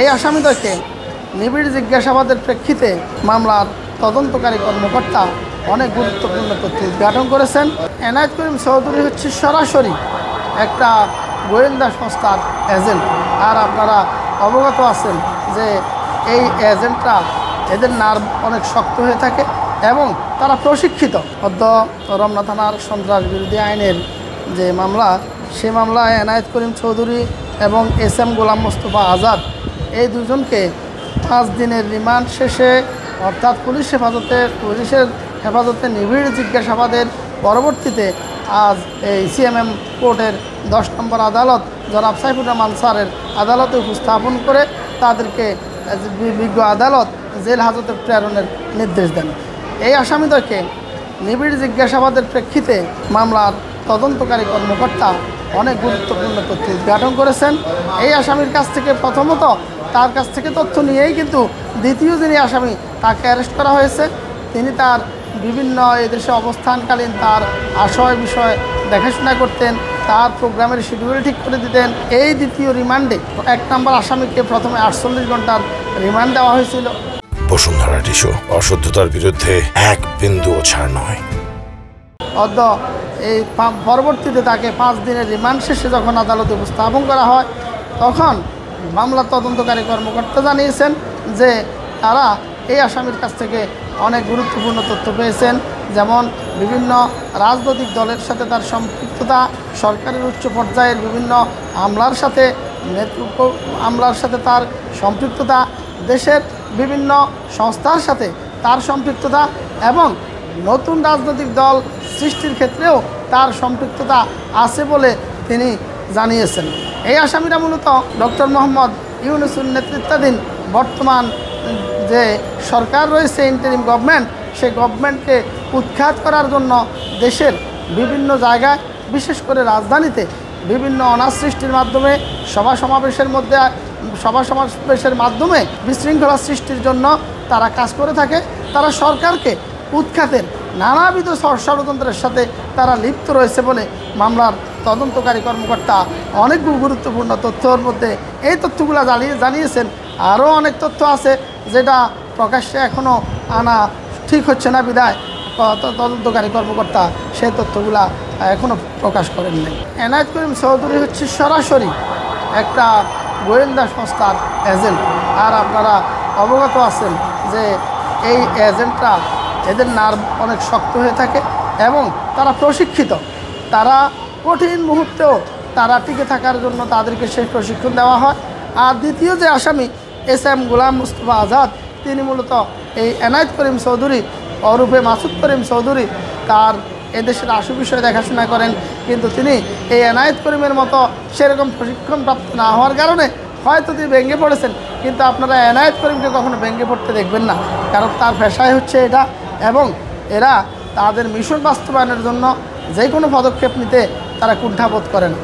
এই আসামিদেরকে নিবিড় জিজ্ঞাসাবাদের প্রেক্ষিতে মামলার তদন্তকারী কর্মকর্তা অনেক গুরুত্বপূর্ণ তথ্য উদ্ঘাটন করেছেন। এনায়েত করিম চৌধুরী হচ্ছে সরাসরি একটা গোয়েন্দা সংস্থার এজেন্ট। আর আপনারা অবগত আছেন যে এই এজেন্টরা এদের নার্ভ অনেক শক্ত হয়ে থাকে এবং তারা প্রশিক্ষিত। সদ্য রমনা থানার সন্ত্রাস বিরোধী আইনের যে মামলা, সে মামলায় এনায়েত করিম চৌধুরী এবং SM গোলাম মোস্তফা আজাদ এই দুজনকে 5 দিনের রিমান্ড শেষে অর্থাৎ পুলিশের হেফাজতে নিবিড় জিজ্ঞাসাবাদের পরবর্তীতে আজ এই CMM কোর্টের 10 নম্বর আদালত জনাব সাইফুর রহমান স্যারের আদালতে উপস্থাপন করে তাদেরকে বিজ্ঞ আদালত জেল হাজতে প্রেরণের নির্দেশ দেন। এই আসামিদেরকে নিবিড় জিজ্ঞাসাবাদের প্রেক্ষিতে মামলার তদন্তকারী কর্মকর্তা অনেক গুরুত্বপূর্ণ তথ্য উদ্ঘাটন করেছেন। এই আসামির কাছ থেকে প্রথমত তার কাছ থেকে তথ্য নিয়েই কিন্তু দ্বিতীয় যিনি আসামি তাকে অ্যারেস্ট করা হয়েছে। তিনি তার বিভিন্ন এদেশে অবস্থানকালীন তার আশয় বিষয় দেখাশোনা করতেন, তার প্রোগ্রামের শিডিউল ঠিক করে দিতেন। এই দ্বিতীয় রিমান্ডে 1 নম্বর আসামিকে প্রথমে 48 ঘন্টার রিমান্ড দেওয়া হয়েছিল। বসুন্ধরা টিস্যু, অশুদ্ধতার বিরুদ্ধে এক বিন্দুও ছাড় নয়। এই পরবর্তীতে তাকে 5 দিনের রিমান্ড শেষে যখন আদালতে উপস্থাপন করা হয়, তখন মামলার তদন্তকারী কর্মকর্তা জানিয়েছেন যে তারা এই আসামির কাছ থেকে অনেক গুরুত্বপূর্ণ তথ্য পেয়েছেন, যেমন বিভিন্ন রাজনৈতিক দলের সাথে তার সম্পৃক্ততা, সরকারের উচ্চ পর্যায়ের বিভিন্ন আমলার সাথে তার সম্পৃক্ততা, দেশের বিভিন্ন সংস্থার সাথে তার সম্পৃক্ততা এবং নতুন রাজনৈতিক দল সৃষ্টির ক্ষেত্রেও তার সম্পৃক্ততা আছে বলে তিনি জানিয়েছেন। এই আসামিরা মূলত ডক্টর মোহাম্মদ ইউনূসের নেতৃত্বাধীন বর্তমান যে সরকার রয়েছে, ইন্টারিম গভর্নমেন্ট, সেই গভর্নমেন্টকে উৎখাত করার জন্য দেশের বিভিন্ন জায়গায়, বিশেষ করে রাজধানীতে বিভিন্ন অনার সৃষ্টির মাধ্যমে, সভা সমাবেশের মাধ্যমে বিশৃঙ্খলা সৃষ্টির জন্য তারা কাজ করে থাকে। তারা সরকারকে উৎখাতের নানাবিধ ষড়যন্ত্রের সাথে তারা লিপ্ত রয়েছে বলে মামলার তদন্তকারী কর্মকর্তা অনেক গুরুত্বপূর্ণ তথ্যের মধ্যে এই তথ্যগুলো জানিয়েছেন। আরও অনেক তথ্য আছে যেটা প্রকাশ্যে এখনও আনা ঠিক হচ্ছে না, বিধায় তদন্তকারী কর্মকর্তা সেই তথ্যগুলা এখনও প্রকাশ করেন নাই। এনায়েত করিম চৌধুরী হচ্ছে সরাসরি একটা গোয়েন্দা সংস্থার এজেন্ট। আর আপনারা অবগত আছেন যে এই এজেন্টরা এদের নার্ভ অনেক শক্ত হয়ে থাকে এবং তারা প্রশিক্ষিত। তারা কঠিন মুহূর্তেও তারা টিকে থাকার জন্য তাদেরকে সেই প্রশিক্ষণ দেওয়া হয়। আর দ্বিতীয় যে আসামি SM গোলাম মোস্তফা আজাদ, তিনি মূলত এই এনায়েত করিম চৌধুরী ওরফে মাসুদ করিম চৌধুরী তার এদেশের আশু বিষয় দেখাশোনা করেন, কিন্তু তিনি এই এনায়েত করিমের মতো সেরকম প্রশিক্ষণপ্রাপ্ত না হওয়ার কারণে হয়তো তিনি ভেঙে পড়েছেন, কিন্তু আপনারা এনায়েত করিমকে কখনো ভেঙে পড়তে দেখবেন না, কারণ তার পেশায় হচ্ছে এটা এবং এরা তাদের মিশন বাস্তবায়নের জন্য যে কোনো পদক্ষেপ নিতে তারা কুণ্ঠাবোধ করে না।